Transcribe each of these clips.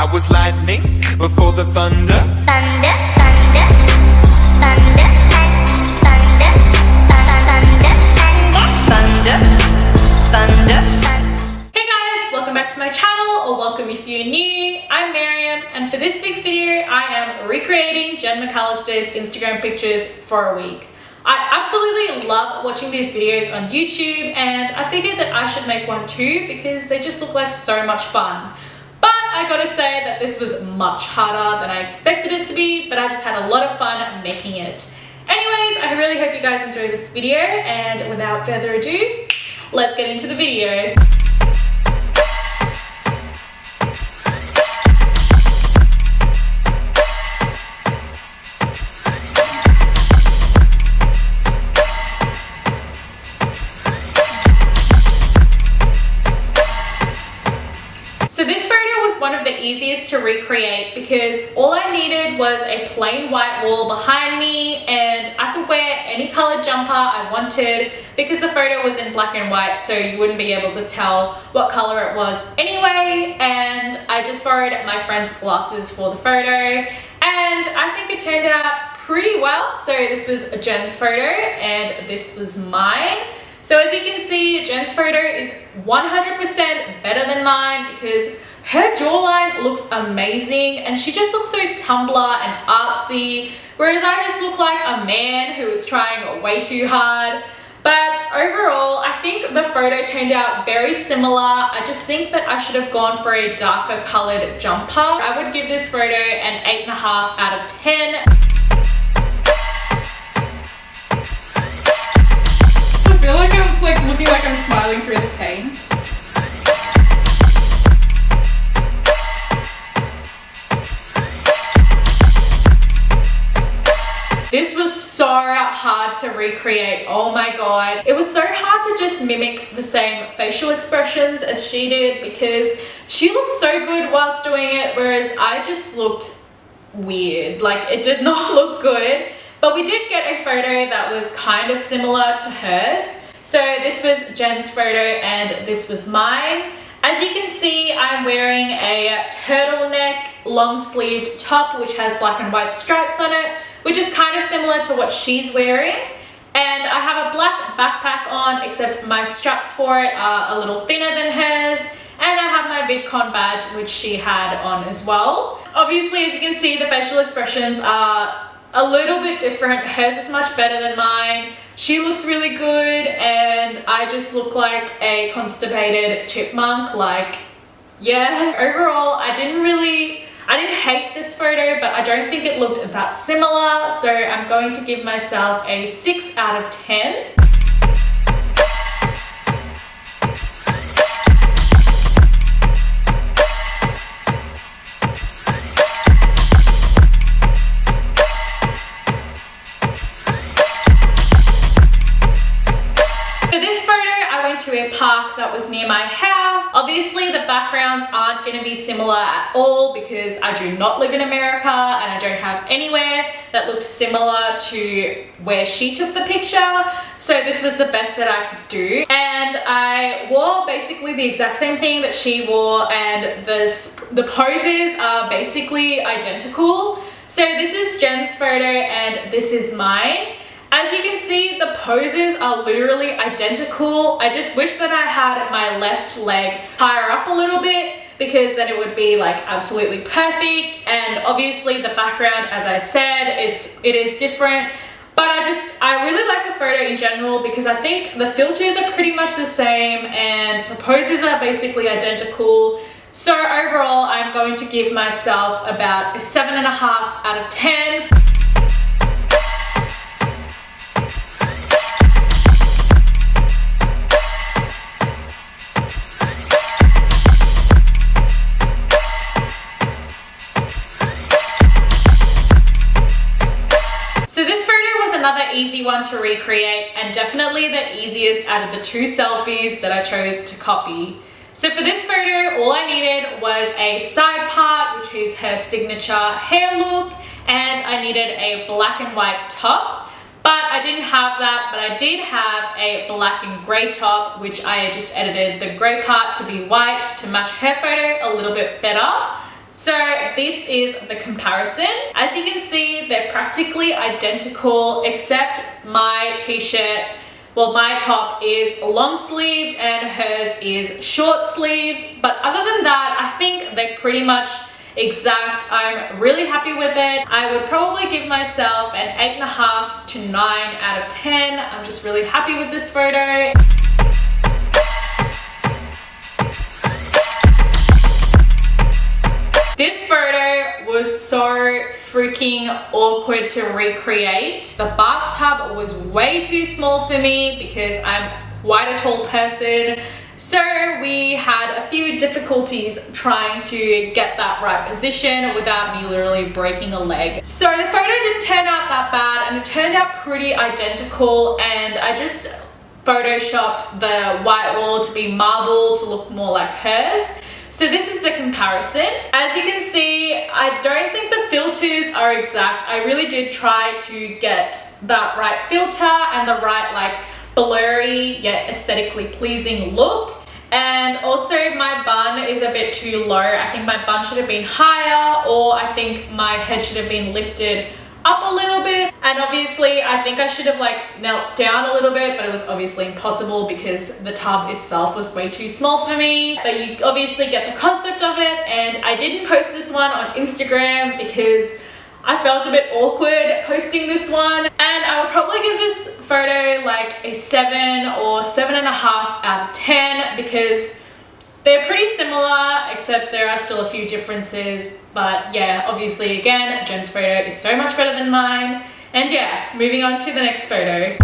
I was lightning before the thunder. Thunder, thunder, thunder, thunder, thunder, thunder, thunder, thunder. Hey guys, welcome back to my channel, or welcome if you're new. I'm Mariam, and for this week's video, I am recreating Jen McAllister's Instagram pictures for a week. I absolutely love watching these videos on YouTube, and I figured that I should make one too because they just look like so much fun. But I gotta say that this was much harder than I expected it to be, but I just had a lot of fun making it. Anyways, I really hope you guys enjoy this video, and without further ado, let's get into the video. So this photo was one of the easiest to recreate because all I needed was a plain white wall behind me, and I could wear any colored jumper I wanted because the photo was in black and white, so you wouldn't be able to tell what color it was anyway. And I just borrowed my friend's glasses for the photo, and I think it turned out pretty well. So this was Jen's photo and this was mine. So as you can see, Jen's photo is 100% better than mine because her jawline looks amazing and she just looks so Tumblr and artsy, whereas I just look like a man who is trying way too hard. But overall, I think the photo turned out very similar. I just think that I should have gone for a darker colored jumper. I would give this photo an 8.5 out of 10. I feel like I'm looking like I'm smiling through the pain. This was so hard to recreate. Oh my god. It was so hard to just mimic the same facial expressions as she did because she looked so good whilst doing it, whereas I just looked weird. Like, it did not look good. But we did get a photo that was kind of similar to hers. So this was Jen's photo and this was mine. As you can see, I'm wearing a turtleneck long sleeved top which has black and white stripes on it, which is kind of similar to what she's wearing. And I have a black backpack on, except my straps for it are a little thinner than hers. And I have my VidCon badge, which she had on as well. Obviously, as you can see, the facial expressions are a little bit different. Hers is much better than mine. She looks really good and I just look like a constipated chipmunk. Like, yeah. Overall, I didn't hate this photo, but I don't think it looked that similar. So I'm going to give myself a 6 out of 10. To a park that was near my house. Obviously the backgrounds aren't going to be similar at all because I do not live in America and I don't have anywhere that looks similar to where she took the picture. So this was the best that I could do, and I wore basically the exact same thing that she wore, and the poses are basically identical. So this is Jen's photo and this is mine. As you can see, the poses are literally identical. I just wish that I had my left leg higher up a little bit because then it would be like absolutely perfect. And obviously the background, as I said, it is different. But I really like the photo in general because I think the filters are pretty much the same and the poses are basically identical. So overall, I'm going to give myself about a 7.5 out of 10. So this photo was another easy one to recreate and definitely the easiest out of the two selfies that I chose to copy. So for this photo, all I needed was a side part, which is her signature hair look, and I needed a black and white top. But I didn't have that, but I did have a black and grey top, which I just edited the grey part to be white to match her photo a little bit better. So this is the comparison. As you can see, they're practically identical except my t-shirt, well, my top is long sleeved and hers is short sleeved. But other than that, I think they're pretty much exact. I'm really happy with it. I would probably give myself an 8.5 to 9 out of 10. I'm just really happy with this photo. This photo was so freaking awkward to recreate. The bathtub was way too small for me because I'm quite a tall person. So we had a few difficulties trying to get that right position without me literally breaking a leg. So the photo didn't turn out that bad and it turned out pretty identical, and I just photoshopped the white wall to be marble to look more like hers. So this is the comparison. As you can see, I don't think the filters are exact. I really did try to get that right filter and the right like blurry yet aesthetically pleasing look. And also my bun is a bit too low. I think my bun should have been higher, or I think my head should have been lifted up a little bit. And obviously I think I should have like knelt down a little bit, but it was obviously impossible because the tub itself was way too small for me. But you obviously get the concept of it. And I didn't post this one on Instagram because I felt a bit awkward posting this one. And I would probably give this photo like a 7 or 7.5 out of 10 because they're pretty similar, except there are still a few differences. But yeah, obviously again, Jen's photo is so much better than mine. And yeah, moving on to the next photo.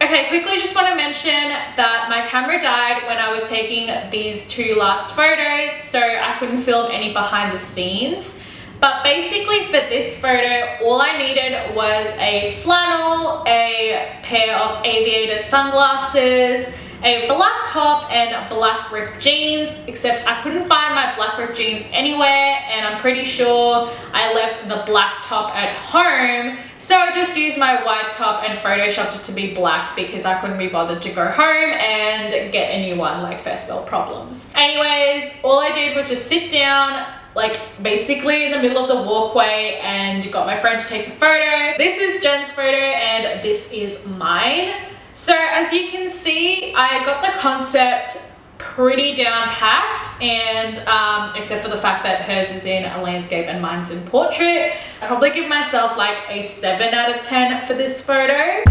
Okay, quickly just want to mention that my camera died when I was taking these two last photos, so I couldn't film any behind the scenes. But basically for this photo, all I needed was a flannel, a pair of aviator sunglasses, a black top and black ripped jeans, except I couldn't find my black ripped jeans anywhere, and I'm pretty sure I left the black top at home. So I just used my white top and photoshopped it to be black because I couldn't be bothered to go home and get a new one, like first world problems. Anyways, all I did was just sit down like basically in the middle of the walkway and got my friend to take the photo. This is Jen's photo and this is mine. So as you can see, I got the concept pretty down packed, and except for the fact that hers is in a landscape and mine's in portrait. I'd probably give myself like a 7 out of 10 for this photo.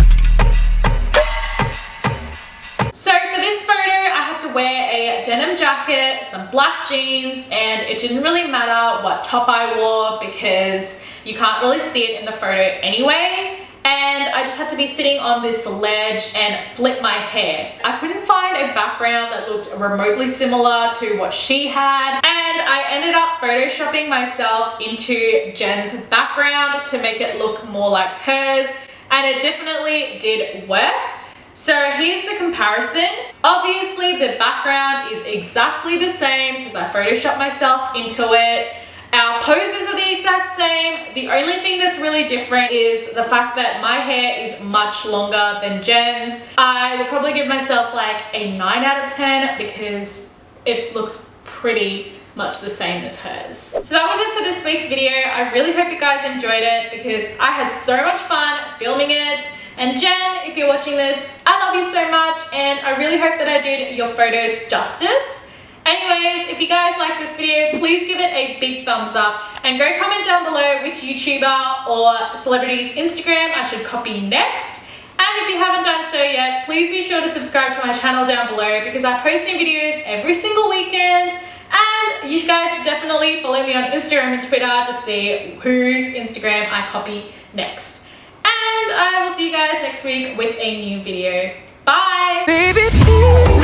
So for this photo, I had to wear a denim jacket, some black jeans, and it didn't really matter what top I wore because you can't really see it in the photo anyway. And I just had to be sitting on this ledge and flip my hair. I couldn't find a background that looked remotely similar to what she had. And I ended up photoshopping myself into Jen's background to make it look more like hers. And it definitely did work. So here's the comparison. Obviously the background is exactly the same because I photoshopped myself into it. Our poses are the exact same. The only thing that's really different is the fact that my hair is much longer than Jen's. I would probably give myself like a 9 out of 10 because it looks pretty much the same as hers. So that was it for this week's video. I really hope you guys enjoyed it because I had so much fun filming it. And Jen, if you're watching this, I love you so much and I really hope that I did your photos justice. Anyways, if you guys like this video, please give it a big thumbs up and go comment down below which YouTuber or celebrity's Instagram I should copy next. And if you haven't done so yet, please be sure to subscribe to my channel down below because I post new videos every single weekend. And you guys should definitely follow me on Instagram and Twitter to see whose Instagram I copy next. And I will see you guys next week with a new video. Bye! Baby, please.